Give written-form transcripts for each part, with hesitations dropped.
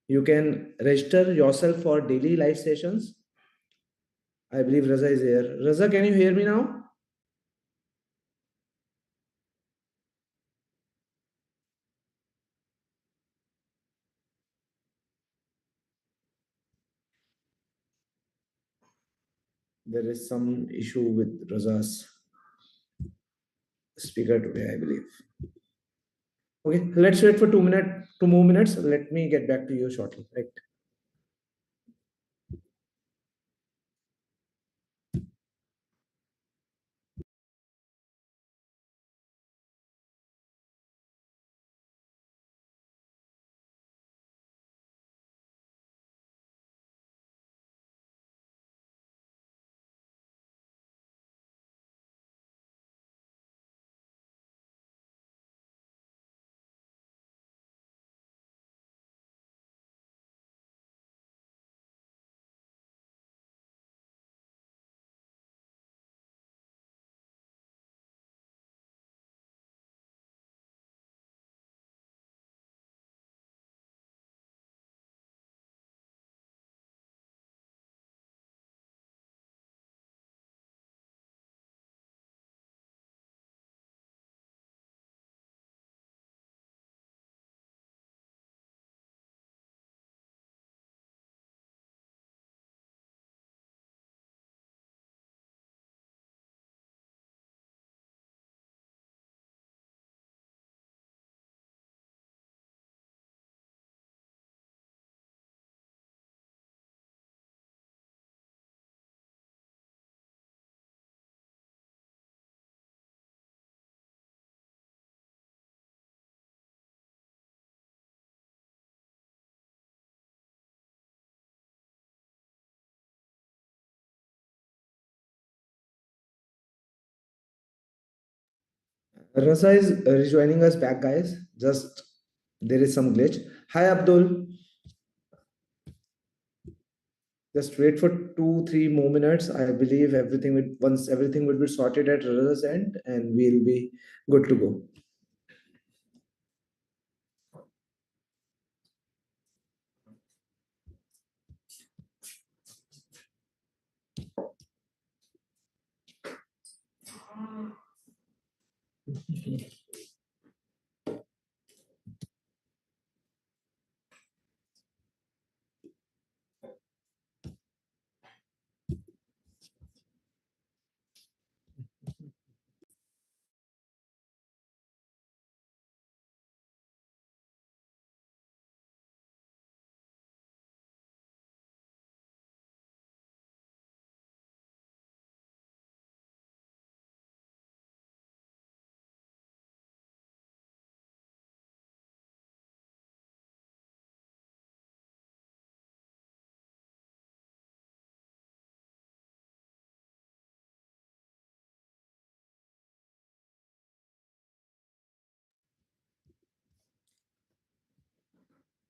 You can register yourself for daily live sessions. I believe Raza is here. Raza, can you hear me now? There is some issue with Raza's speaker today, I believe. Okay, let's wait for 2 minutes, 2 more minutes. Let me get back to you shortly. Right. Raza is rejoining us back, guys. Just there is some glitch. Hi, Abdul. Just wait for 2, 3 more minutes. I believe everything will once everything will be sorted at Raza's end, and we'll be good to go.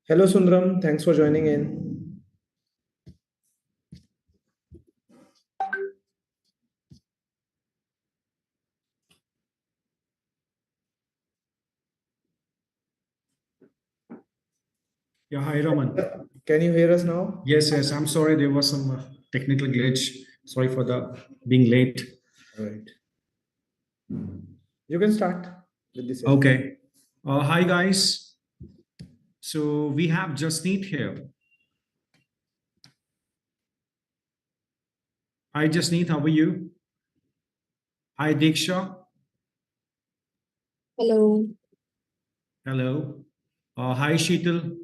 Hello, Sundram. Thanks for joining in. Yeah, hi Raman. Can you hear us now? Yes, yes. I'm sorry, there was some technical glitch. Sorry for the being late. All right. You can start with this session. Okay. Hi guys. So we have Jasneet here. Hi Jasneet, how are you? Hi Diksha. Hello. Hello. Hi Sheetal.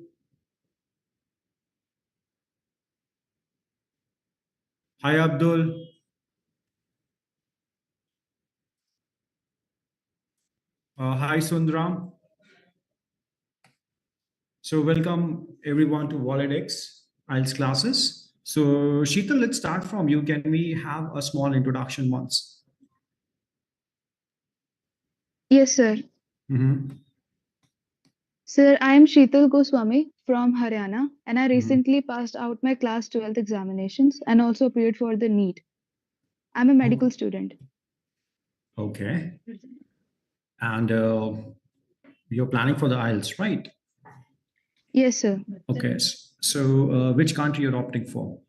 Hi Abdul. Hi Sundram. So welcome everyone to WorldEdX IELTS classes. So Sheetal, let's start from you. Can we have a small introduction once? Yes, sir. Mhm. Sir, I am Sheetal Goswami from Haryana, and I Mhm. recently passed out my class 12th examinations and also appeared for the NEET. I'm a medical student. Okay. And you're planning for the IELTS, right? Yes, sir. Okay. So which country you're opting for?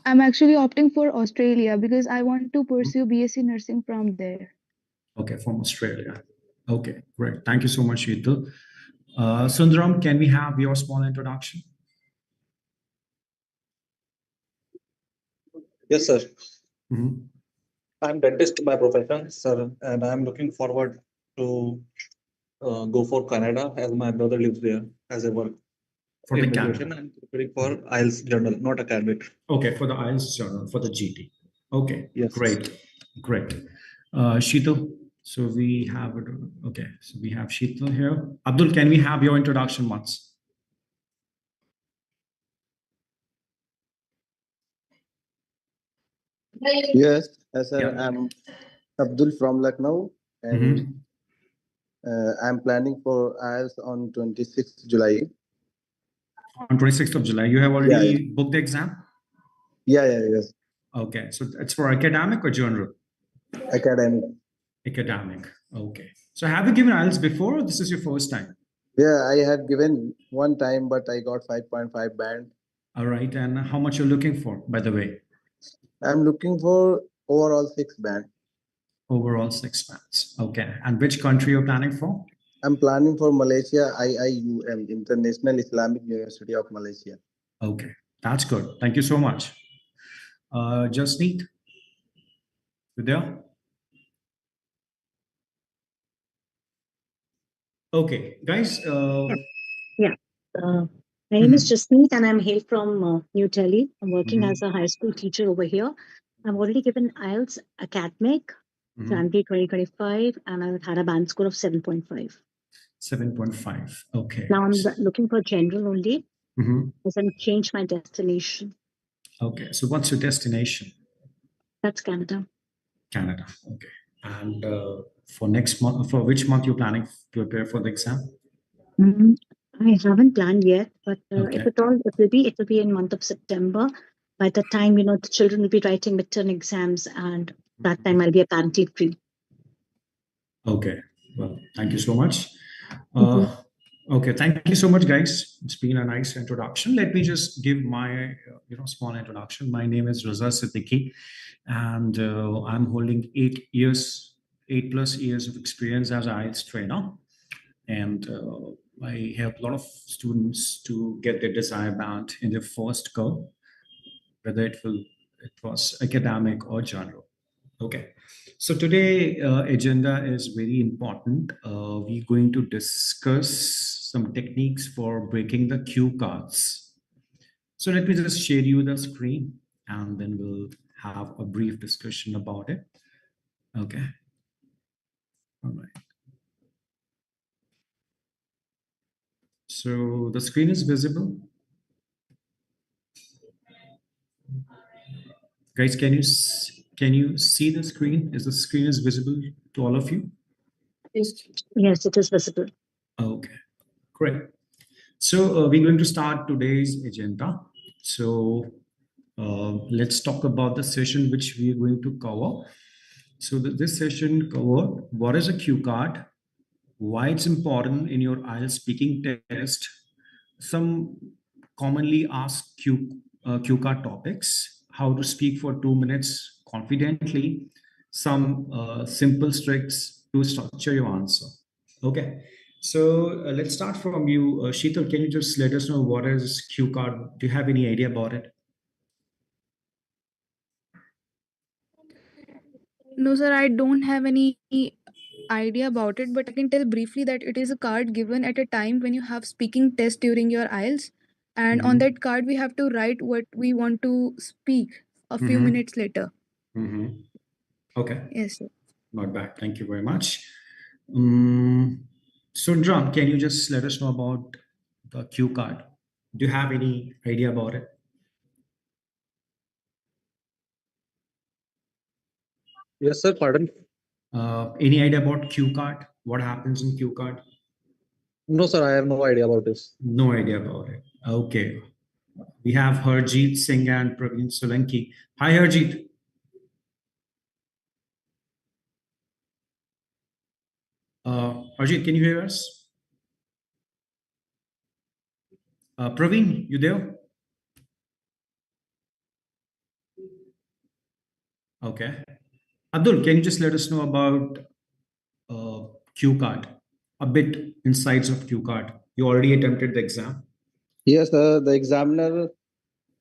I'm actually opting for Australia because I want to pursue BSc nursing from there. Okay, from Australia. Okay, great. Thank you so much, Sheetal. Sundaram, can we have your small introduction? Yes, sir. Mhm. I'm dentist by profession, sir, and I'm looking forward to go for Canada as my brother lives there as a work For the immigration Canada. and preparing for IELTS journal, not academic. Okay, for the IELTS journal, for the GT. Okay, Yes. great, great. Sheetal, so we have, okay, so we have Sheetal here. Abdul, can we have your introduction once? Yes, sir. Yeah. I'm Abdul from Lucknow, and Mhm. I'm planning for IELTS on 26th July. On 26th of July, you have Yeah, already booked the exam? yes. Okay, so it's for academic or general? Academic. Academic. Okay. So have you given IELTS before, or this is your first time? Yeah, I had given one time, but I got 5.5 band. All right. And how much you're looking for, by the way? I'm looking for overall 6 band. Overall 6 months. Okay. And which country you're planning for? I'm planning for Malaysia, IIUM, International Islamic University of Malaysia. Okay. That's good. Thank you so much. Jasneet, you there? Okay, guys. Yeah. Yeah. My name is Mhm, Jasmeet and I'm hail from New Delhi. I'm working mhm, as a high school teacher over here. I've already given IELTS academic mhm. January 2025 and I had a band score of 7.5. 7.5. Okay. Now I'm looking for general only Mhm. as I'm changed my destination. Okay. So what's your destination? That's Canada. Canada. Okay. And for next month, for which month you're planning to prepare for the exam? Mhm. I haven't planned yet, but if Okay. at all, it will be in month of September. By the time, the children will be writing midterm exams and that time I'll be apparently free. Okay. Well, thank you so much. Thank you. Okay, thank you so much, guys. It's been a nice introduction. Let me just give my small introduction. My name is Raza Siddiqui, and I'm holding 8 years, 8+ years of experience as an IELTS trainer, and I help a lot of students to get their desired band in their first go, whether it was academic or general. Okay. So today agenda is very important. We're going to discuss some techniques for breaking the cue cards. So let me just share you the screen and then we'll have a brief discussion about it. Okay. All right. So the screen is visible. Guys, can you see the screen? Is the screen is visible to all of you? Yes, it is visible. Okay, great. So we're going to start today's agenda. So let's talk about the session which we are going to cover. So this session covered what is a cue card, why it's important in your IELTS speaking test, some commonly asked cue card topics, how to speak for 2 minutes confidently, some simple tricks to structure your answer. Okay. So let's start from you. Sheetal, can you just let us know what is cue card? Do you have any idea about it? No, sir, I don't have any idea about it, but I can tell briefly that it is a card given at a time when you have speaking test during your IELTS. And on Mm-hmm. that card, we have to write what we want to speak a few Mm-hmm. minutes later. Mm-hmm. Okay. Yes, sir. Not bad. Thank you very much. Sundram, can you just let us know about the cue card? Do you have any idea about it? Yes, sir. Pardon. Any idea about cue card? What happens in cue card? No, sir. I have no idea about this. No idea about it. Okay. We have Harjeet Singh and Praveen Solanki. Hi, Harjeet. Harjeet, can you hear us? Praveen, you there? Okay. Abdul, can you just let us know about Q card? A bit insights of Q card. You already attempted the exam. Yes, the examiner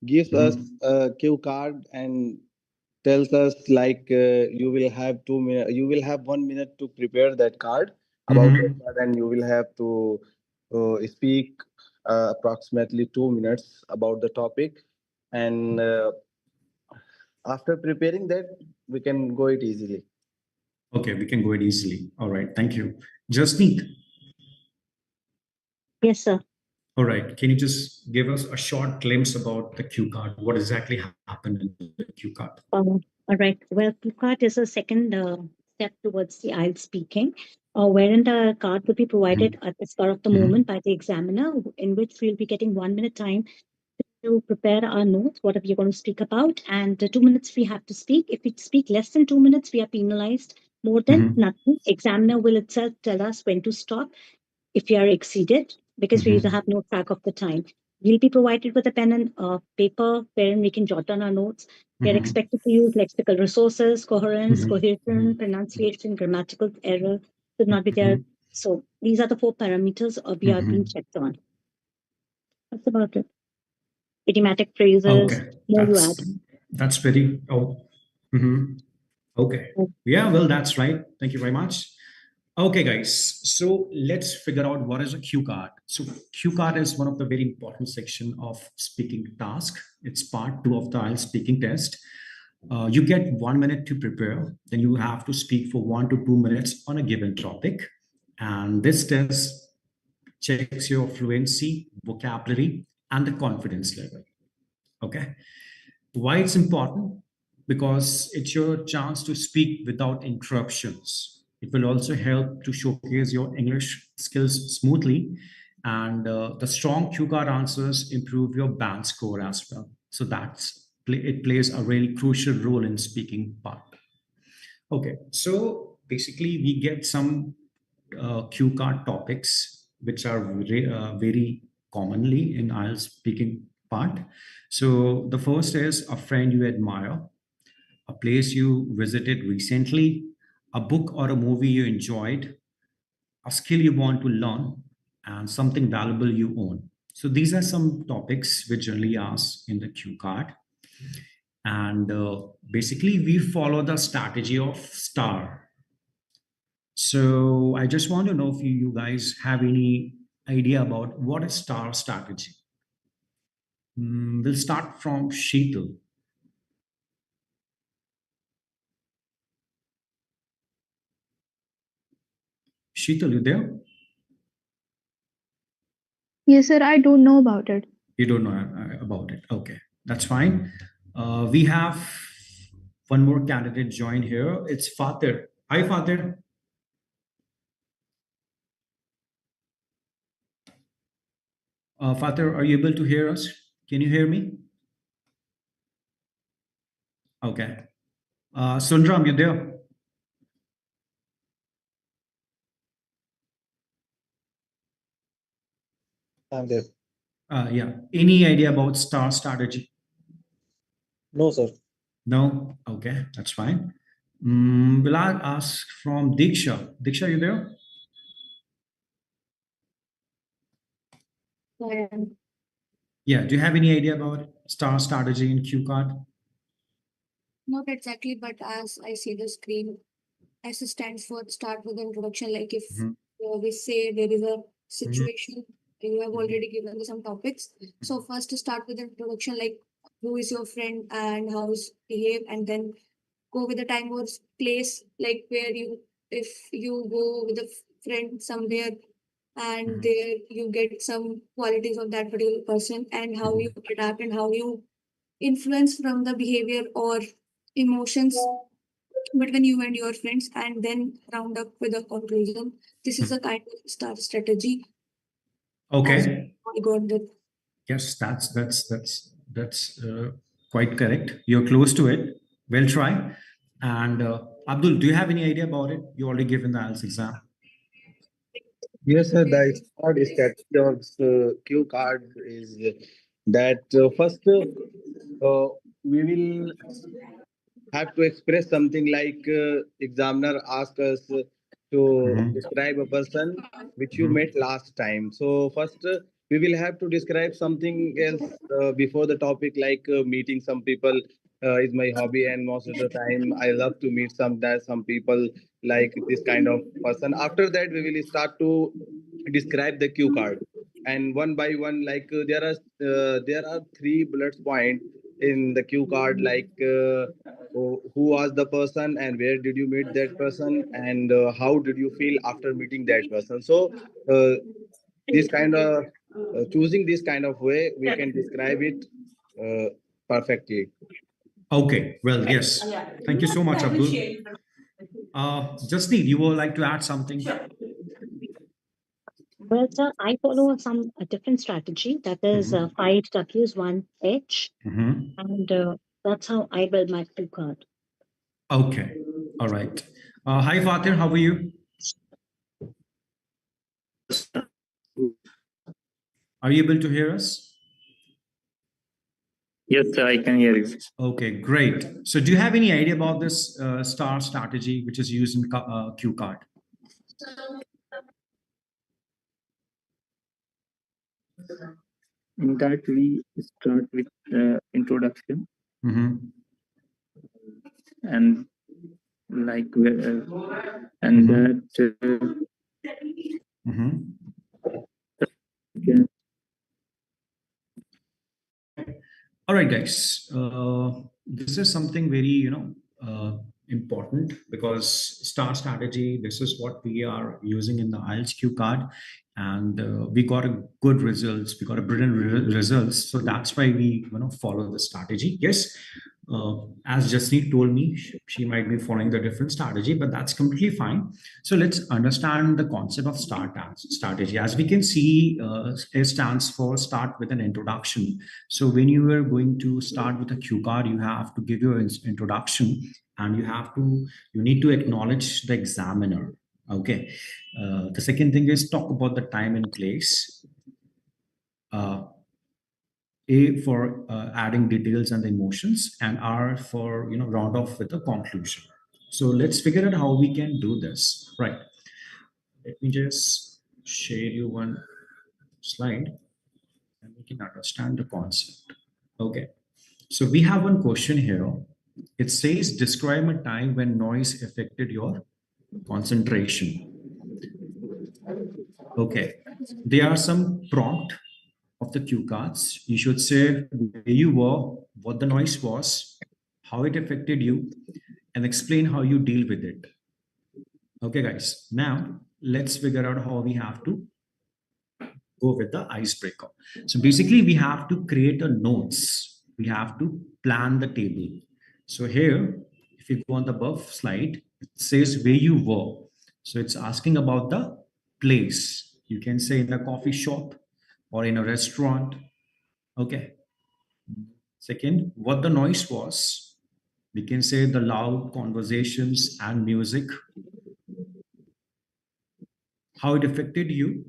gives us Mhm. a cue card and tells us like you will have 2 minutes, you will have 1 minute to prepare that card about that Mhm. card, and you will have to speak approximately 2 minutes about the topic. And after preparing that, we can go it easily. Okay, we can go it easily. All right, thank you. Jasneet, Yes, sir. all right, can you just give us a short glimpse about the Q card? What exactly happened in the Q card? All right. Well, Q card is a second step towards the IELTS speaking, wherein the card will be provided at the spur of the moment by the examiner, in which we'll be getting 1 minute time to prepare our notes, what we are going to speak about, and the 2 minutes we have to speak. If we speak less than 2 minutes, we are penalized. More than Mhm. nothing, examiner will itself tell us when to stop if we are exceeded, because we have no track of the time. We'll be provided with a pen and paper wherein we can jot down our notes. We are expected to use lexical resources, coherence, cohesion, pronunciation, grammatical error should not be there. So these are the 4 parameters we are being checked on. That's about it. Idiomatic phrases, Okay, more you add. that's very. Okay. Yeah, well, that's right. Thank you very much. Okay, guys. So let's figure out what is a Q card. So Q card is one of the very important section of speaking task. It's part 2 of the IELTS speaking test. You get 1 minute to prepare. Then you have to speak for 1 to 2 minutes on a given topic. And this test checks your fluency, vocabulary, and the confidence level. Okay. Why it's important? Because it's your chance to speak without interruptions. It will also help to showcase your English skills smoothly, and the strong Q card answers improve your band score as well. So it plays a really crucial role in speaking part. Okay, so basically we get some Q card topics which are very commonly in IELTS speaking part. So the first is a friend you admire, a place you visited recently, a book or a movie you enjoyed, a skill you want to learn, and something valuable you own. So these are some topics which generally asked in the Q card. And basically, we follow the strategy of STAR. So I just want to know if you guys have any idea about what is STAR strategy. We'll start from Sheetal. Sheetal, you there? Yes, sir, I don't know about it. You don't know about it. Okay, that's fine. We have one more candidate join here. It's Fatir. Hi, Fatir. Fatir, are you able to hear us? Can you hear me? Okay. Sundram, you there? I'm there. Yeah. Any idea about STAR strategy? No, sir. No? Okay, that's fine. Will I ask from Diksha? Diksha, you there? Yeah. Do you have any idea about STAR strategy in Q card? Not exactly, but as I see the screen, S stands for start with introduction. Like if we say there is a situation, you have already given some topics. So first to start with introduction, like who is your friend and how is behave, and then go with the time or place, like where you, if you go with a friend somewhere and there you get some qualities of that particular person and how you adapt and how you influence from the behavior or emotions between you and your friends, and then round up with a conclusion. This is a kind of star strategy as Okay. I got that. Yes, that's quite correct. You're close to it. Well try. And Abdul, do you have any idea about it? You already given the IELTS exam. Yes, sir. The start strategy of cue card is that first we will have to express something like examiner ask us to describe a person which you met last time. So first we will have to describe something else before the topic, like meeting some people is my hobby, and most of the time I love to meet some people like this kind of person. After that we will start to describe the cue card, and one by one, like there are three bullet point in the cue card, like who was the person and where did you meet that person, and how did you feel after meeting that person. So uh, this kind of choosing this kind of way we can describe it uh, perfectly. Okay, well, yes. Thank you so much, Abdul. Jasneet, you would like to add something? Well, sir, I follow a different strategy. That is 5 W's, 1 H, and that's how I build my cue card. Okay, all right. Hi, Fatir, how are you? Are you able to hear us? Yes, sir, I can hear you. Okay, great. So do you have any idea about this star strategy, which is used in cue card? In that, we start with introduction and like and that can All right, guys. This is something very, important, because star strategy, this is what we are using in the IELTS Cue card. And we got a good results. We got a brilliant results. So that's why we, follow the strategy. Yes. As Jasneet told me, she might be following the different strategy, but that's completely fine. So let's understand the concept of STAR strategy. As we can see, it stands for start with an introduction. So when you are going to start with a cue card, you have to give your introduction, and you need to acknowledge the examiner. Okay. The second thing is talk about the time and place. A for adding details and the emotions, and R for round off with a conclusion. So let's figure out how we can do this. Right. Let me just share you one slide, and we can understand the concept. Okay. So we have one question here. It says, describe a time when noise affected your concentration. Okay. There are some prompt of the cue cards. You should say where you were, what the noise was, how it affected you, and explain how you deal with it. Okay, guys. Now let's figure out how we have to go with the icebreaker. So basically, we have to create a notes. We have to plan the table. So here, if you go on the above slide, it says where you were. So it's asking about the place. You can say in a coffee shop or in a restaurant. Okay. Second, what the noise was. We can say the loud conversations and music. How it affected you.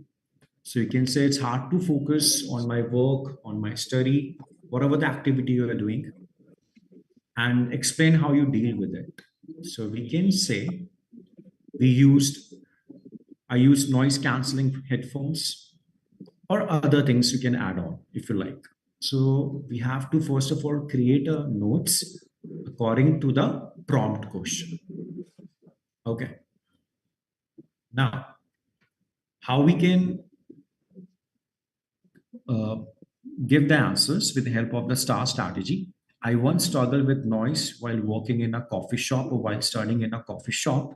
So you can say it's hard to focus on my work, on my study, whatever the activity you are doing, and explain how you deal with it. So we can say I used noise canceling headphones, or other things you can add on if you like. So we have to first of all create a notes according to the prompt question. Okay. Now, how we can give the answers with the help of the STAR strategy. I once struggled with noise while working in a coffee shop or while studying in a coffee shop.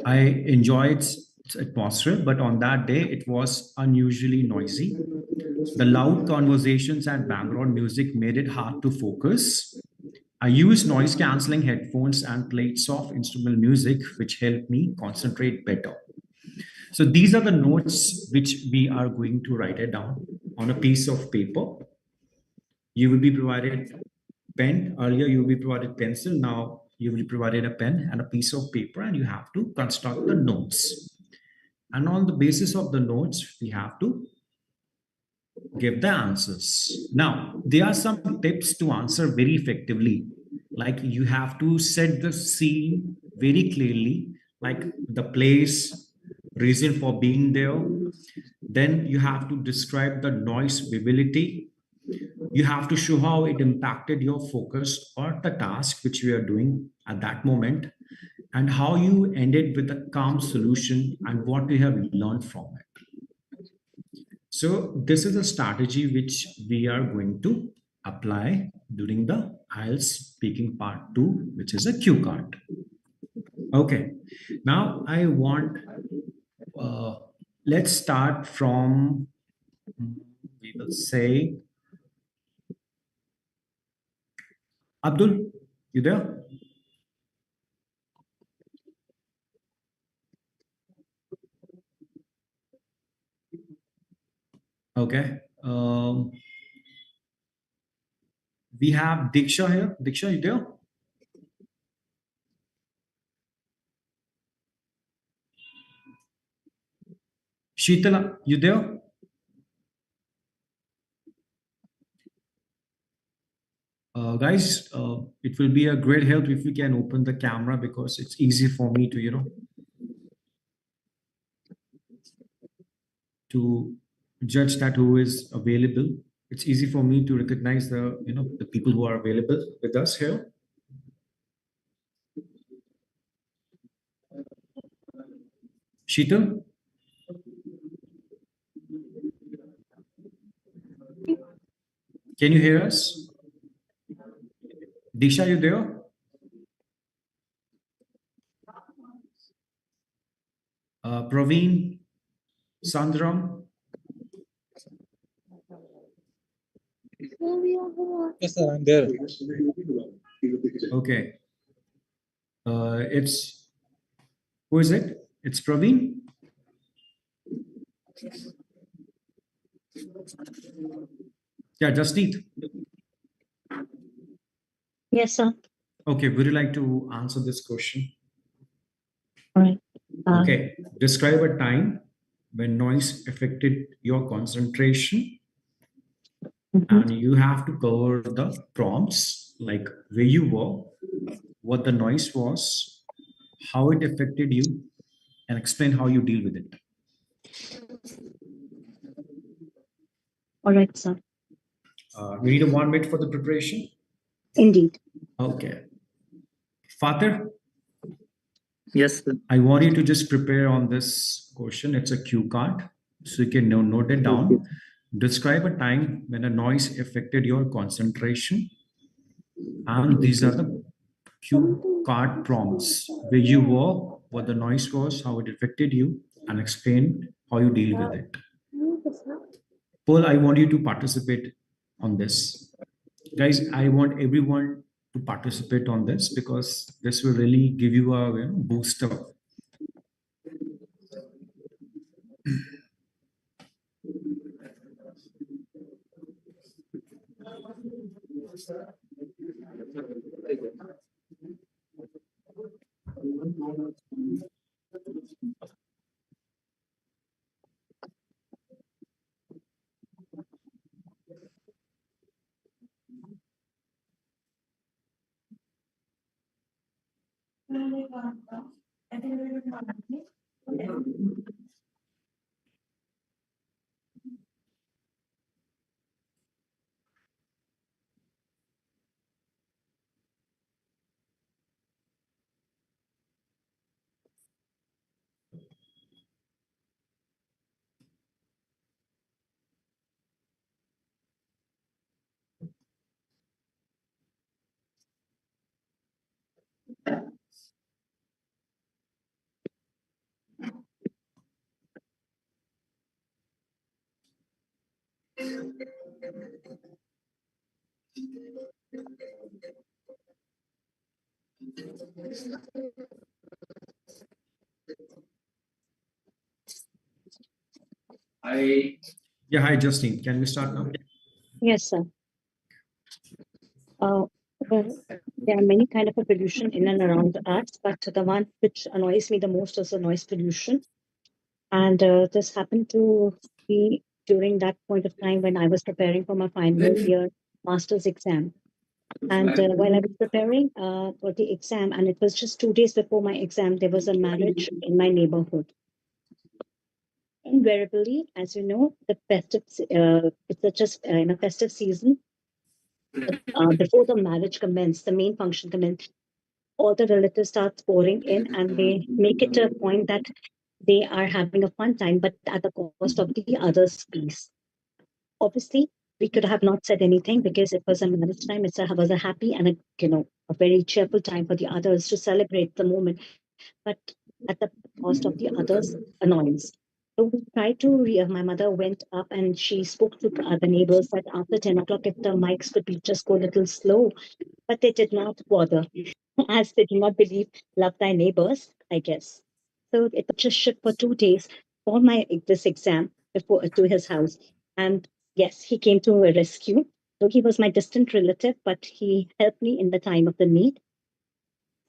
I enjoyed its atmosphere, but on that day it was unusually noisy. The loud conversations and background music made it hard to focus. I used noise cancelling headphones and played soft instrumental music, which helped me concentrate better. So these are the notes which we are going to write it down on a piece of paper. You will be provided pen. Earlier, you will be provided pencil. Now you will be provided a pen and a piece of paper, and you have to construct the notes. And on the basis of the notes, we have to give the answers. Now, there are some tips to answer very effectively. Like you have to set the scene very clearly, like the place, reason for being there. Then you have to describe the noise visibility. You have to show how it impacted your focus or the task which you are doing at that moment, and how you ended with a calm solution and what you have learned from it. So this is a strategy which we are going to apply during the IELTS speaking part 2, which is a cue card. Okay, now I want, let's start from, we will say, Abdul, you there? Okay. We have Diksha here. Diksha, you there? Sheetala, you there? Guys, it will be a great help if you can open the camera, because it's easy for me to, to judge that who is available. It's easy for me to recognize the people who are available with us here. Sheetal? Can you hear us? Disha, you there? Praveen? Sandram? Yes, sir, I'm there. Okay. Who is it? It's Praveen? Yeah, Jasneet. Yes, sir. Okay, would you like to answer this question? All right. Okay, describe a time when noise affected your concentration, and you have to cover the prompts, like where you were, what the noise was, how it affected you, and explain how you deal with it. All right, sir. We need a 1 minute for the preparation. Indeed. Okay. Father, Yes, sir. I want you to just prepare on this question. It's a cue card, so you can note it down. Describe a time when a noise affected your concentration. And these are the cue card prompts, where you were, what the noise was, how it affected you, and explain how you deal with it. Paul, I want you to participate on this. Guys, I want everyone to participate on this, because this will really give you a booster. Yeah, hi, Justine. Can we start now? Yes, sir. Well, there are many kind of a pollution in and around the arts, but the one which annoys me the most is the noise pollution. And this happened to be during that point of time when I was preparing for my final year master's exam. And while I was preparing for the exam, and it was just 2 days before my exam, there was a marriage in my neighborhood. Invariably, as you know, the festive it's just in a festive season. Before the marriage commenced, the main function commenced, all the relatives start pouring in, and they make it a point that they are having a fun time, but at the cost of the others' peace. Obviously, we could have not said anything because it was a marriage time. It was a happy and a very cheerful time for the others to celebrate the moment, but at the cost of the others' annoyance. So we tried to. My mother went up and she spoke to the neighbors that after 10 o'clock, if the mics could be just go a little slow, but they did not bother, as they do not believe love thy neighbors, I guess. So it was just shipped for 2 days for this exam before to his house, and yes, he came to a rescue. So he was my distant relative, but he helped me in the time of the need.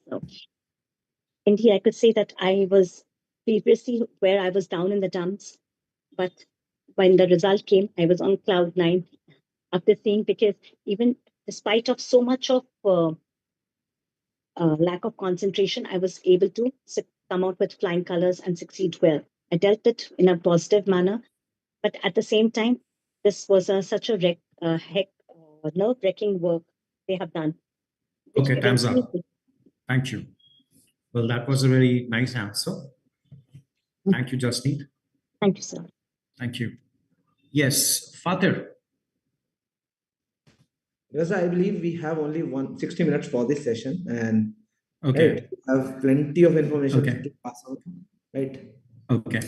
So indeed, I could say that I was previously where I was down in the dumps, but when the result came, I was on cloud nine after seeing, because even despite of so much of lack of concentration, I was able to come out with flying colors and succeed well. I dealt it in a positive manner, but at the same time, this was such a nerve-wracking work they have done. Okay, time's up. Thank you. Well, that was a very nice answer. Thank you, Jasneet. Thank you, sir. Thank you. Yes, Fatir. Yes, I believe we have only 60 minutes for this session, and Okay. right, we have plenty of information Okay. to pass out. Right. Okay.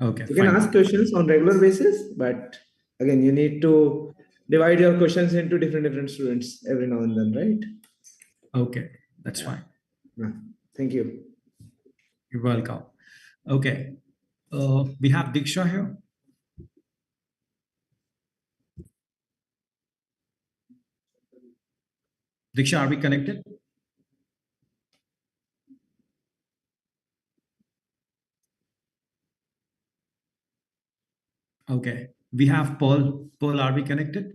Okay. You can fine. ask questions on regular basis, but again, you need to divide your questions into different students every now and then, right? Okay, that's fine. Yeah. Thank you. You're welcome. Okay. We have Diksha here. Diksha, are we connected? Okay. We have Paul. Paul, are we connected?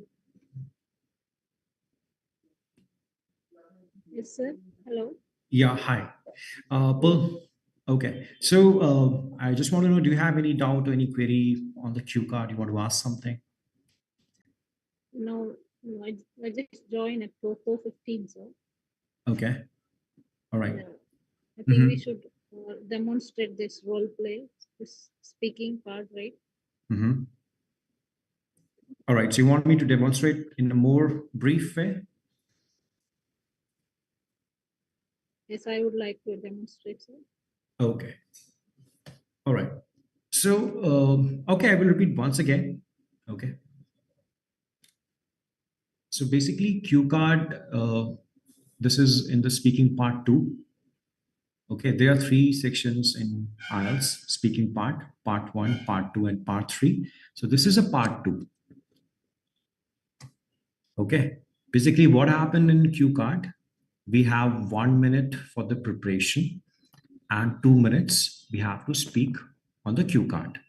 Yes, sir. Hello. Yeah, hi. Paul. Okay. So I just want to know, do you have any doubt or any query on the cue card? You want to ask something? No, I just joined at 4:15, sir. Okay. All right. I think we should demonstrate this role play, this speaking part, right? All right. So you want me to demonstrate in a more brief way? Yes, I would like to demonstrate, sir. Okay. All right. So, okay, I will repeat once again. Okay. So basically, cue card, this is in the speaking part 2. Okay, there are 3 sections in IELTS speaking part 1, part 2, and part 3. So this is a part 2. Okay, basically what happened in cue card, we have 1 minute for the preparation and 2 minutes we have to speak on the cue card.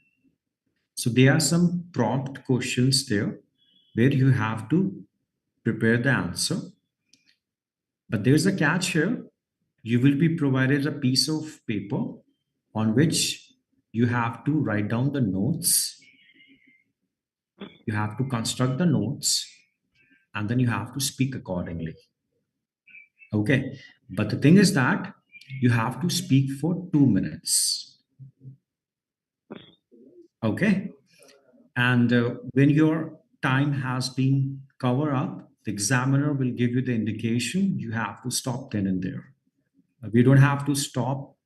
So there are some prompt questions there where you have to prepare the answer. But there's a catch here. You will be provided a piece of paper on which you have to write down the notes. You have to construct the notes, and then you have to speak accordingly. Okay. But the thing is that you have to speak for 2 minutes. Okay. And when your time has been covered up, the examiner will give you the indication you have to stop then and there. We don't have to stop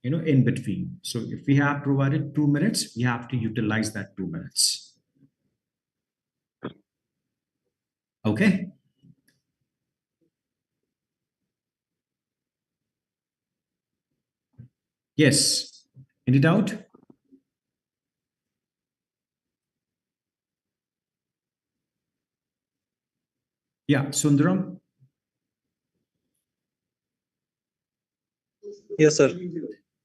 in between. So if we have provided 2 minutes, we have to utilize that 2 minutes. Okay. Yes. Any doubt? Yeah, Sundaram. Yes, sir.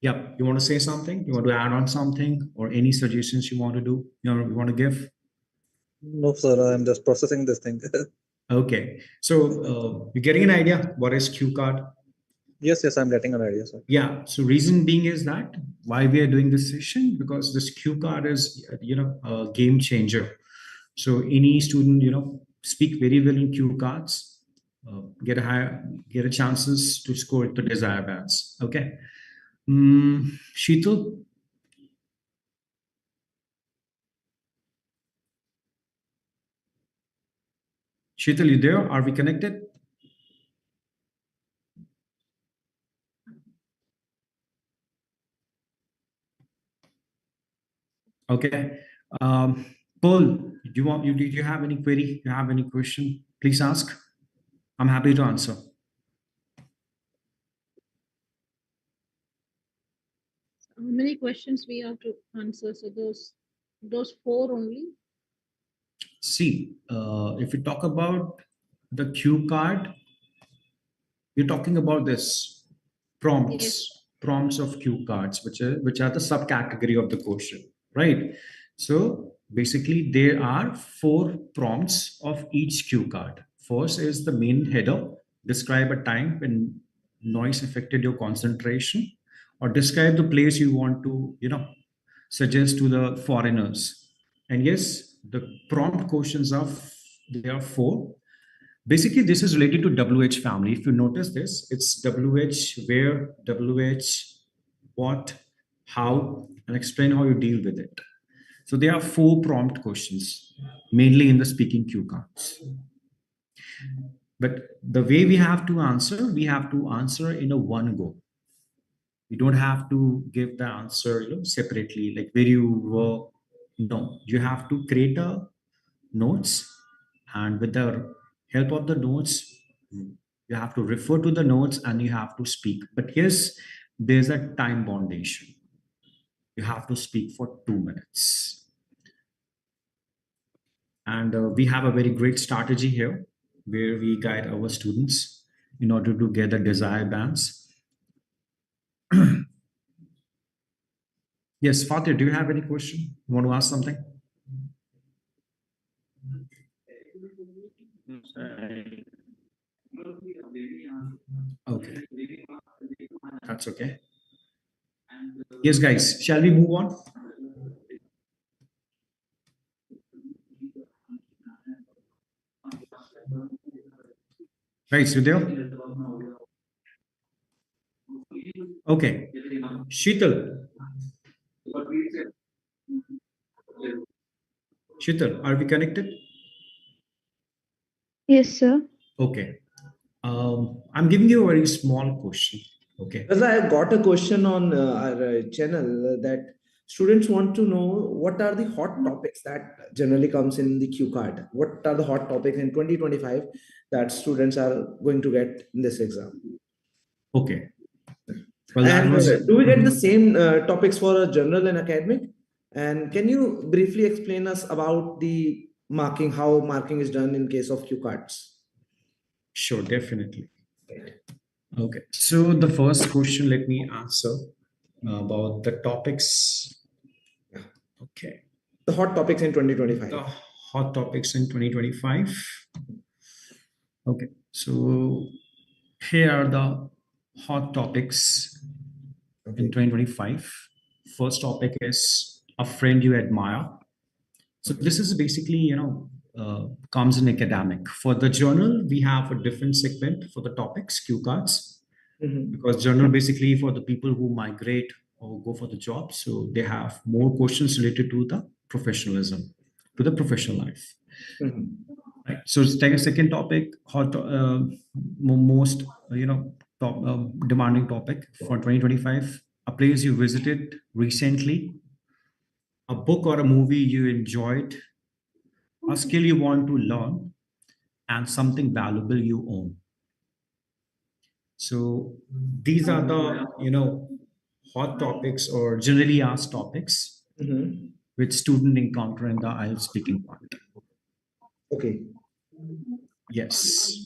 Yeah, you want to say something? You want to add on something, or any suggestions you want to do? You want to give? No, sir, I'm just processing this thing. Okay. So you're getting an idea what is Cue card? Yes, I'm getting an idea, sir. Yeah. So reason being is that why we are doing this session, because this Cue card is a game changer. So any student speak very well in Cue cards, get a chances to score the desired bands. Okay. Sheetal, you there? Are we connected? Okay. Paul, did you have any query? You have any question? Please ask. I'm happy to answer. How many questions we have to answer? So those 4 only. See, if we talk about the cue card, you're talking about this prompts of cue cards, which are the subcategory of the question, right? So basically, there are 4 prompts of each cue card. First is the main header. Describe a time when noise affected your concentration, or describe the place you want to, suggest to the foreigners. And yes, the prompt questions there are 4. Basically, this is related to WH family. If you notice this, it's WH where, WH what, how, and explain how you deal with it. So there are 4 prompt questions, mainly in the speaking cue cards. But the way we have to answer in a one go. You don't have to give the answer separately, like where you were. No, you have to create a notes, and with the help of the notes, you have to refer to the notes and you have to speak. But yes, there's a time bondation. You have to speak for 2 minutes. And we have a very great strategy here where we guide our students in order to get the desired bands. Yes, Fatih, do you have any question? You want to ask something? Okay. That's okay. Yes, guys, shall we move on? Right, so there? Okay. Sheetal. Sheetal, are we connected? Yes, sir. Okay. I'm giving you a very small question. Okay. Raza, I got a question on our channel that students want to know what are the hot topics that generally comes in the cue card. What are the hot topics in 2025 that students are going to get in this exam? Okay. Well, And that was. do we get the same topics for a general and academic? And can you briefly explain us about the marking, how marking is done in case of cue cards? Sure, definitely. Okay. So the first question, let me answer about the topics. Okay. The hot topics in 2025. The hot topics in 2025. Okay. So here are the hot topics in 2025. First topic is a friend you admire. So this is basically, comes in academic. For the journal, we have a different segment for the topics, cue cards, because journal basically for the people who migrate or go for the job. So they have more questions related to the professionalism, to the professional life. Right. So let's take a second topic, hot, most, top, demanding topic for 2025, a place you visited recently, a book or a movie you enjoyed, a skill you want to learn, and something valuable you own. So these are the hot topics or generally asked topics which student encounter in the IELTS speaking part. Okay. Yes.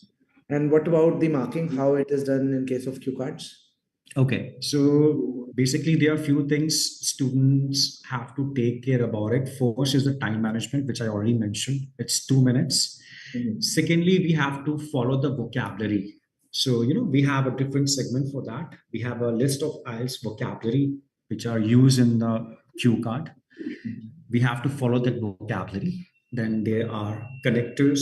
And what about the marking? How it is done in case of cue cards? Okay, so basically there are a few things students have to take care about it. First is the time management, which I already mentioned. It's 2 minutes. Secondly, we have to follow the vocabulary. So, we have a different segment for that. We have a list of IELTS vocabulary, which are used in the cue card. We have to follow that vocabulary. Then there are connectors,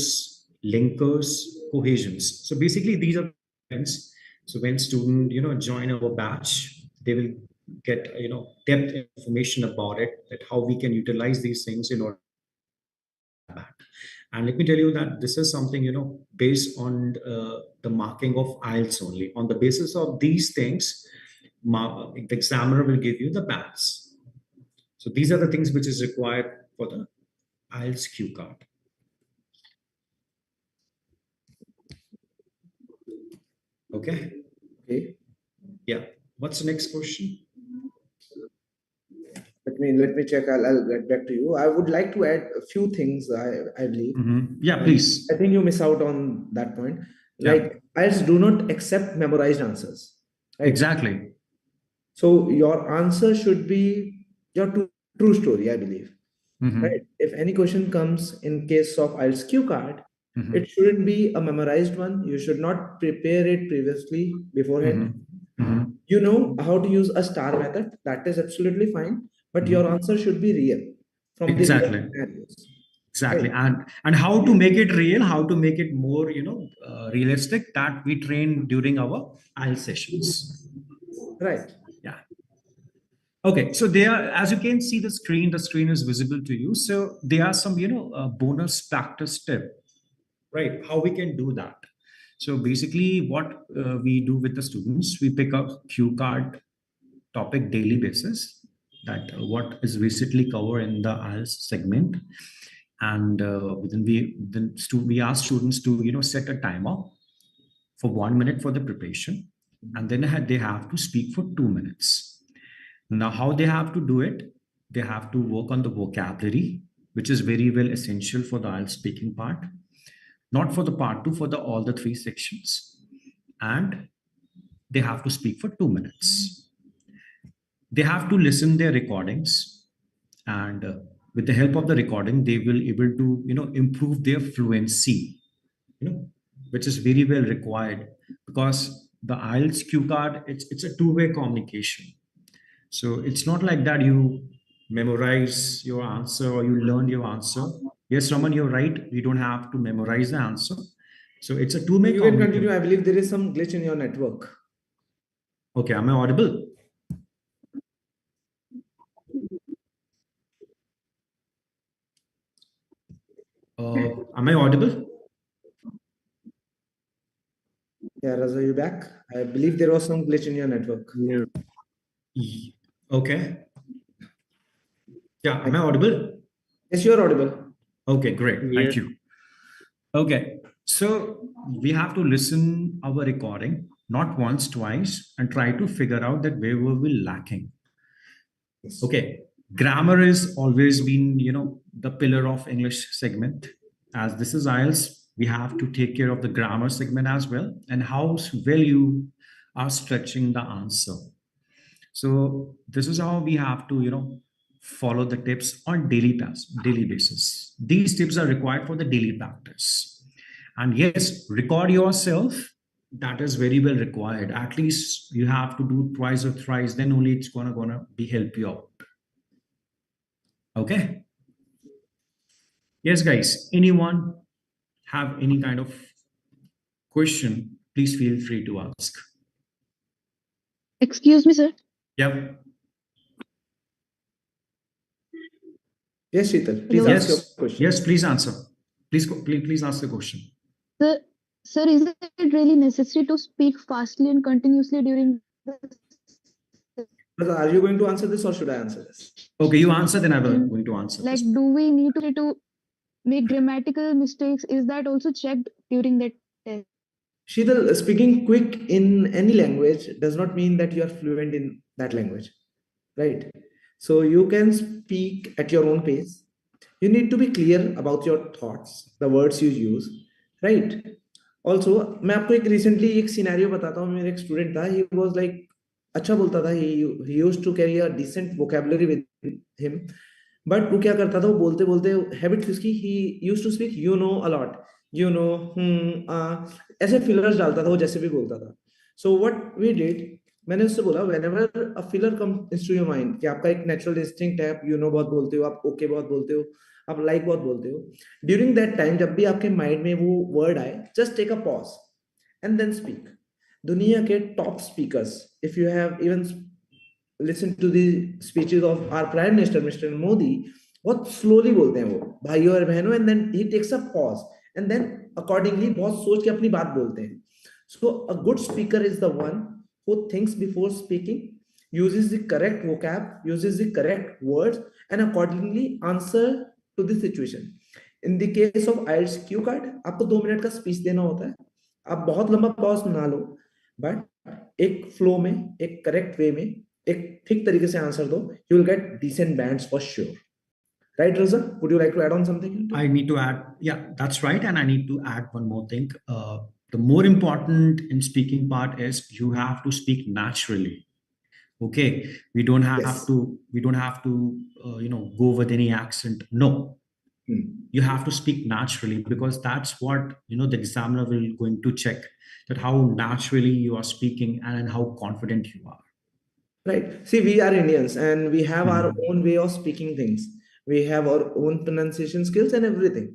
linkers, cohesions. So basically these are things. So when student, join our batch, they will get, depth information about it, that how we can utilize these things in order to back. And let me tell you that this is something, based on the marking of IELTS only. On the basis of these things, the examiner will give you the bands. So these are the things which is required for the IELTS Cue card. Okay. Okay. Yeah. What's the next question? Let me check. I'll get back to you. I would like to add a few things. I believe. Yeah, please. I think you miss out on that point. Yeah. Like IELTS do not accept memorized answers. Right? Exactly. So your answer should be your true story, I believe. Right? If any question comes in case of IELTS Cue card, it shouldn't be a memorized one. You should not prepare it previously beforehand. You know how to use a star method. That is absolutely fine. But your answer should be real from the real scenarios. Exactly. Right. And how to make it real, how to make it more, realistic, that we train during our IELTS sessions. Right. Yeah. Okay, so there, as you can see the screen is visible to you. So there are some, bonus practice tip, right? How we can do that. So basically what we do with the students, we pick up cue card topic daily basis, that what is recently covered in the IELTS segment. And then we ask students to, set a timer for 1 minute for the preparation. And then they have to speak for 2 minutes. Now, how they have to do it? They have to work on the vocabulary, which is very well essential for the IELTS speaking part, not for the part 2, for all the 3 sections. And they have to speak for 2 minutes. They have to listen their recordings, and with the help of the recording, they will able to, improve their fluency, which is very well required, because the IELTS Cue card, it's a two-way communication. So it's not like that you memorize your answer or you learn your answer. Yes, Raman, you're right. We don't have to memorize the answer. So it's a two-way You can continue. I believe there is some glitch in your network. Okay, am I audible? Am I audible? Yeah, Raza, you back? I believe there was some glitch in your network. Okay. Yeah, am I audible? Yes, you are audible. Okay, great. Thank you. Okay, so we have to listen our recording, not once, twice, and try to figure out that where were we lacking. Yes. Okay, grammar is always been, the pillar of English segment. As this is IELTS, we have to take care of the grammar segment as well, and how well you are stretching the answer. So this is how we have to, follow the tips on daily basis. These tips are required for the daily practice. And yes, record yourself. That is very well required. At least you have to do twice or thrice, then only it's gonna be help you out. Okay. Yes, guys. Anyone have any kind of question? Please feel free to ask. Excuse me, sir. Yep. Yes, Sheetal, please Hello? ask your question. Yes, please answer. Please ask the question. Sir, is it really necessary to speak fastly and continuously during the Raza, are you going to answer this or should I answer this? Okay, you answer, then I will going to answer like, this. do we need to make grammatical mistakes? Is that also checked during that test? Sheetal, speaking quick in any language does not mean that you are fluent in that language, right? So you can speak at your own pace. You need to be clear about your thoughts, the words you use, right? Also, मैं आपको एक recently एक scenario बताता हूँ. मेरा एक student था. He was like अच्छा बोलता था, he used to carry a decent vocabulary with him, but वो क्या करता था, वो बोलते बोलते हैबिट थी उसकी, he used to speak you know a lot, you know, ऐसे फिलर्स डालता था वो जैसे भी बोलता था. सो व्हाट वी डिड, मैंने उससे बोला whenever a filler comes to your mind, कि आपका एक नेचुरल इंस्टिंक्ट है, आप यू नो बहुत बोलते हो, आप ओके बहुत बोलते हो, आप लाइक बहुत बोलते हो, ड्यूरिंग दैट टाइम जब भी आपके माइंड में वो वर्ड आए, just take a pause and then speak. दुनिया के top speakers, if you have even listen to the speeches of our prime minister mister Modi, बहुत स्लोली बोलते हैं वो भाइयों और बहनों, and then he takes a pause and then accordingly बहुत सोच के अपनी बात बोलते हैं. So a good speaker is the one who thinks before speaking, uses the correct vocab, uses the correct words, and accordingly answer to the situation. In the case of IELTS Cue Card, आपको 2 minute का speech देना होता है, आप बहुत लंबा pause ना लो, but एक फ्लो में, एक करेक्ट वे में, एक ठीक तरीके से आंसर दो, you will get decent bands for sure. Right Raza, would you like to add on something? I need to add, yeah, that's right. And I need to add one more thing. The more important in speaking part is you have to speak naturally. Okay, we don't have Yes. to go with any accent. No, you have to speak naturally, because that's what the examiner will going to check, that how naturally you are speaking and how confident you are. Right. See, we are Indians and we have our Mhm. own way of speaking things. We have our own pronunciation skills and everything.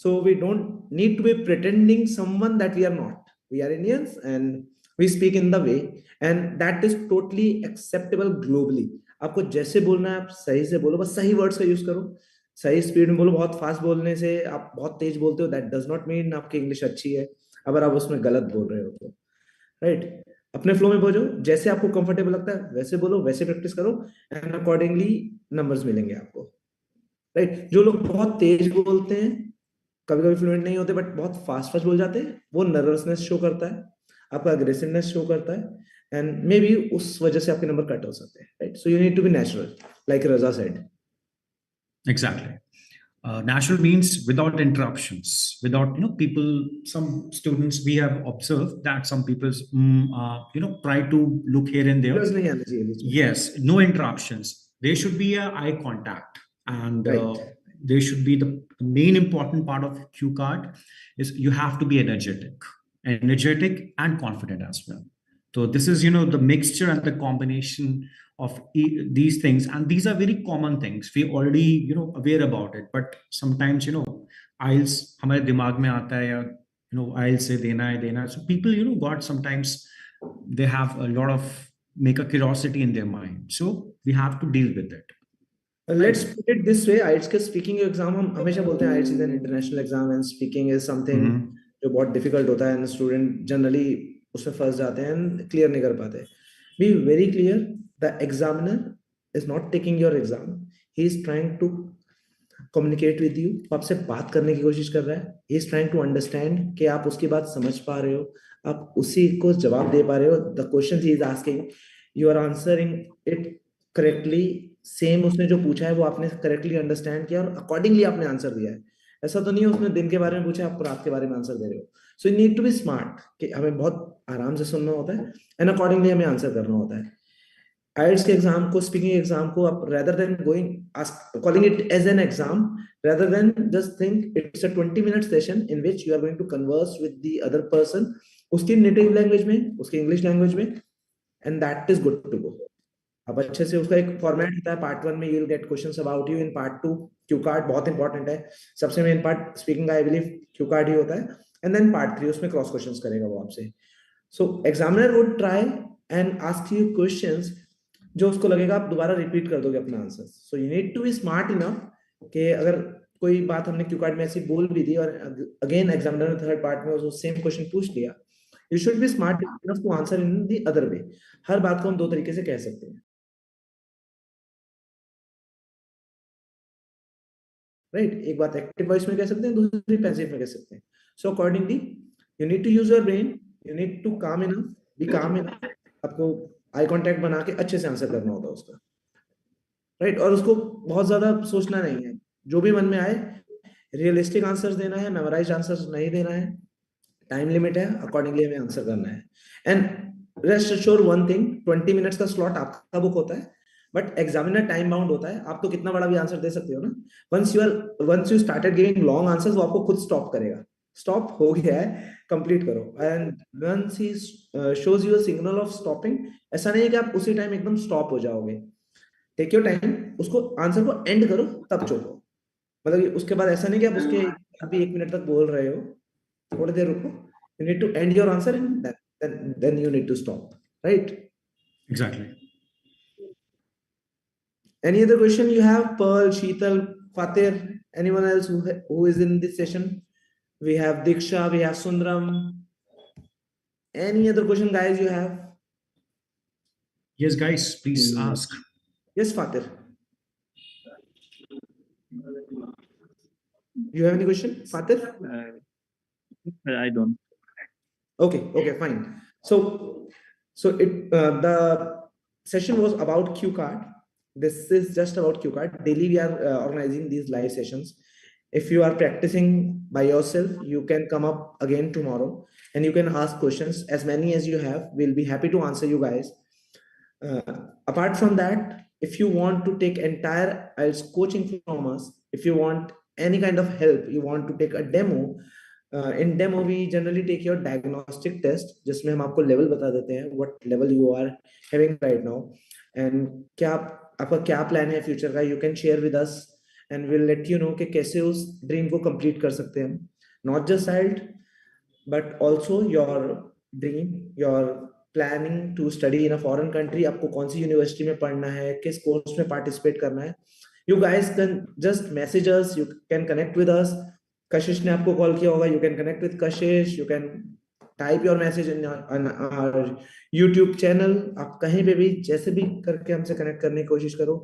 So we don't need to be pretending someone that we are not. We are Indians and we speak in the way, and that is totally acceptable globally. आपको जैसे बोलना है आप सही से बोलो, बस सही वर्ड्स का यूज करो, सही स्पीड में बोलो. बहुत फास्ट बोलने से, आप बहुत तेज बोलते हो, दैट डज नॉट मीन आपकी इंग्लिश अच्छी है अगर आप उसमें गलत बोल रहे हो तो. राइट. अपने फ्लो में बोलो, जैसे आपको कंफर्टेबल लगता है वैसे बोलो, वैसे प्रैक्टिस करो, एंड अकॉर्डिंगली नंबर्स मिलेंगे आपको. राइट. जो लोग बहुत तेज बोलते हैं, कभी कभी फ्लुएंट नहीं होते बट बहुत फास्ट फास्ट बोल जाते हैं, वो नर्वसनेस शो करता है, आपका अग्रेसिवनेस शो करता है, एंड मे बी उस वजह से आपके नंबर कट हो सकते हैं. Right. So you need to be natural, like Raza said. Exactly. Natural means without interruptions, without people. Some students we have observed that some people try to look here and there. नहीं आना चाहिए बीच में. Yes, no interruptions. There should be a eye contact, and Right. there should be the main important part of cue card is you have to be energetic and confident as well. So this is the mixture and the combination of these things, and these are very common things. We already aware about it, but sometimes IELTS हमारे दिमाग में आता है, या IELTS से देना है. So people got sometimes they have a lot of make a curiosity in their mind, so we have to deal with it. Let's put it this way, IELTS के स्पीकिंग एग्जाम हम हमेशा बोलते हैं IELTS is an international exam and speaking is something जो बहुत difficult होता है, and student generally उसमें फंस जाते हैं एंड क्लियर नहीं कर पाते. Be very clear, the examiner is not taking your exam, he is trying to communicate with you. आपसे बात करने की कोशिश कर रहा है, he is trying to understand कि आप उसकी बात समझ पा रहे हो, आप उसी को जवाब दे पा रहे हो. The question he is asking, you are answering it correctly, same उसने जो पूछा है वो आपने करेक्टली अंडरस्टैंड किया और अकॉर्डिंगली आपने आंसर दिया है. ऐसा तो नहीं है उसने दिन के बारे में पूछा, आप रात के बारे में आंसर दे रहे हो. So you need to be smart, कि हमें बहुत आराम से सुनना होता है एंड अकॉर्डिंगली हमें आंसर करना होता है. IELTS के एग्जाम को, स्पीकिंग एग्जाम को आप rather than calling it as an exam, rather than just think it's a 20-minute session in which you are going to converse with the other person उसकी native language में, उसकी English language में, and that is good to go. अब अच्छे से उसका एक format होता है. पार्ट 1 में you will gate questions about you, in part 2 Q card बहुत इंपॉर्टेंट है, सबसे मेन पार्ट स्पीकिंग का आई बिलीव क्यू कार्ड ही होता है, एंड देन पार्ट 3 उसमें क्रॉस क्वेश्चंस करेगा वो आपसे. So examiner would try and ask you questions जो उसको लगेगा आप दोबारा रिपीट कर दोगे अपना answer. So you need to be smart enough कि अगर कोई बात हमने क्यू कार्ड में ऐसी बोल भी दी और अगेन एग्जामिनर ने थर्ड पार्ट में उसको सेम क्वेश्चन पूछ लिया, you should be smart enough to answer in the other way. हर बात को हम दो तरीके से कह सकते हैं. राइट. एक बात एक्टिव वॉइस में कह सकते हैं, दूसरी पैसिव में कह सकते हैं. So accordingly you need to use your brain, you need to calm enough, be calm enough. आपको आई कांटेक्ट बना के अच्छे से आंसर करना होता है उसका. राइट. और उसको बहुत ज्यादा सोचना नहीं है, जो भी मन में आए रियलिस्टिक आंसर्स देना है, मेमोराइज्ड आंसर्स नहीं देना है. टाइम लिमिट है, अकॉर्डिंगली हमें आंसर करना है. And rest assure one thing, 20 minutes का स्लॉट आपका बुक होता है, बट एग्जामिनर टाइम बाउंड होता है, आप तो कितना बड़ा भी आंसर दे सकते हो ना। Once you started giving long answers, वो आपको खुद स्टॉप करेगा, स्टॉप हो गया है, कंप्लीट करो। And once he shows you a signal of stopping, ऐसा नहीं है कि आप उसी टाइम एकदम स्टॉप हो जाओगे, टेक योर टाइम, उसको आंसर को एंड करो तब चुप हो। मतलब उसके बाद ऐसा नहीं कि आप उसके अभी 1 मिनट तक बोल रहे हो, थोड़ी देर रुको, you need to end your answer and then you need to stop, right? Exactly. Any other question you have, Pearl, Sheetal, Fatir, anyone else who is in this session? We have Diksha, we have Sundram. Any other question, guys, you have? Yes, guys, please ask. Yes, Fatir. You have any question, Fatir? I don't. Okay, fine. So the session was about Cue Card. This is just about Cue Card. Daily we are organizing these live sessions. If you are practicing by yourself, you can come up again tomorrow and you can ask questions, as many as you have. We'll be happy to answer you guys. Apart from that, if you want to take entire IELTS coaching from us, if you want any kind of help, you want to take a demo, in demo we generally take your diagnostic test, जिसमें हम आपको level बता देते हैं, what level you are having right now, and क्या आपका क्या plan है future का, you can share with us and we'll let you know कि कैसे उस dream को complete कर सकते हैं हम, not just IELTS but also your dream, your planning to study in a foreign country, आपको कौन सी यूनिवर्सिटी में पढ़ना है, किस कोर्स में पार्टिसिपेट करना है, you guys can just message us, you can connect with us. कशिश ने आपको कॉल किया होगा, you can connect with Kashish, you can type your message in our YouTube channel, आप कहीं पे भी जैसे भी करके हमसे कनेक्ट करने की कोशिश करो।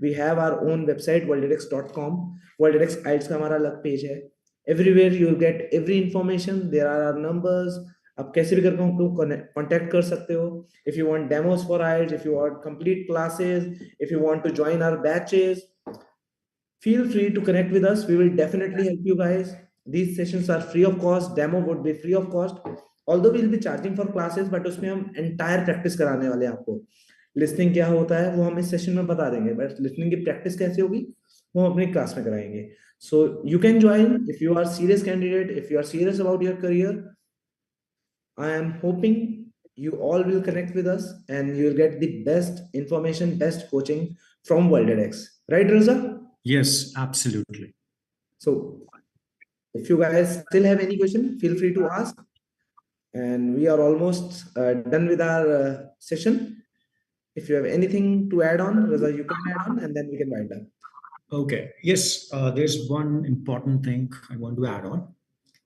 We have our own website worldedx.com, WorldEdX IELTS का हमारा अलग पेज है, everywhere you will get every information, there are our numbers, आप कैसे भी करके हमको कांटेक्ट कर सकते हो। If you want demos for IELTS, if you want complete classes, if you want to join our batches, feel free to connect with us. We will definitely help you guys. These sessions are free of cost. Demo would be free of cost. Although we'll be charging for classes, but उसमें हम entire practice कराने वाले हैं आपको। Listening क्या होता है वो हम इस सेशन में बता देंगे, but listening की practice कैसे होगी वो हम अपनी क्लास में कराएंगे। So you can join if you are serious candidate, if you are serious about your career. I am hoping you all will connect with us and you will get the best information, best coaching from WorldEdX. Right, Raza? Yes, absolutely. So if you guys still have any question, feel free to ask. And we are almost done with our session. If you have anything to add on, Raza, you can add on and then we can wind up. Okay. Yes, there's one important thing I want to add on,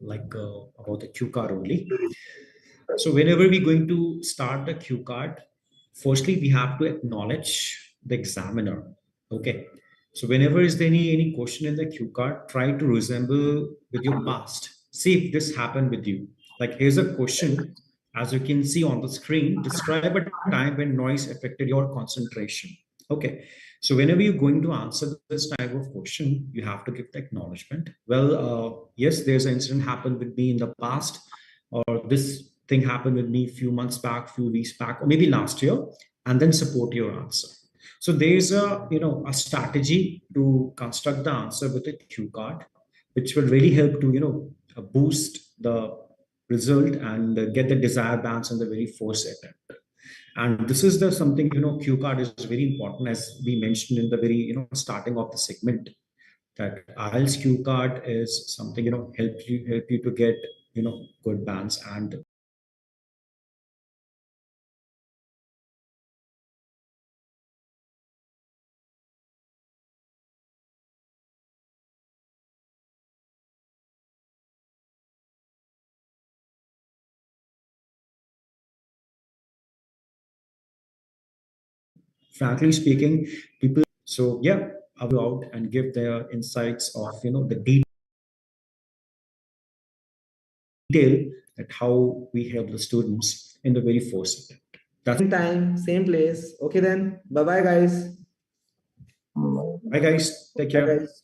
like about the cue card only. So whenever we're going to start the cue card, firstly, we have to acknowledge the examiner. Okay. So whenever is there any question in the cue card, try to resemble with your past. See if this happened with you. Like here's a question, as you can see on the screen, describe a time when noise affected your concentration. Okay. So whenever you're going to answer this type of question, you have to give the acknowledgement. Well, yes, there's an incident happened with me in the past, or this thing happened with me a few months back, few weeks back, or maybe last year, and then support your answer. So there's a strategy to construct the answer with a cue card, which will really help to boost the result and get the desired balance in the very first attempt. And this is the something cue card is very important, as we mentioned in the very starting of the segment, that IELTS cue card is something help you to get good balance. And frankly speaking, people, so yeah, I'll go out and give their insights of the detail that how we help the students in the very first attempt. That's Same time, same place. Okay then. Bye-bye, guys. Bye guys. Take Bye, care. guys.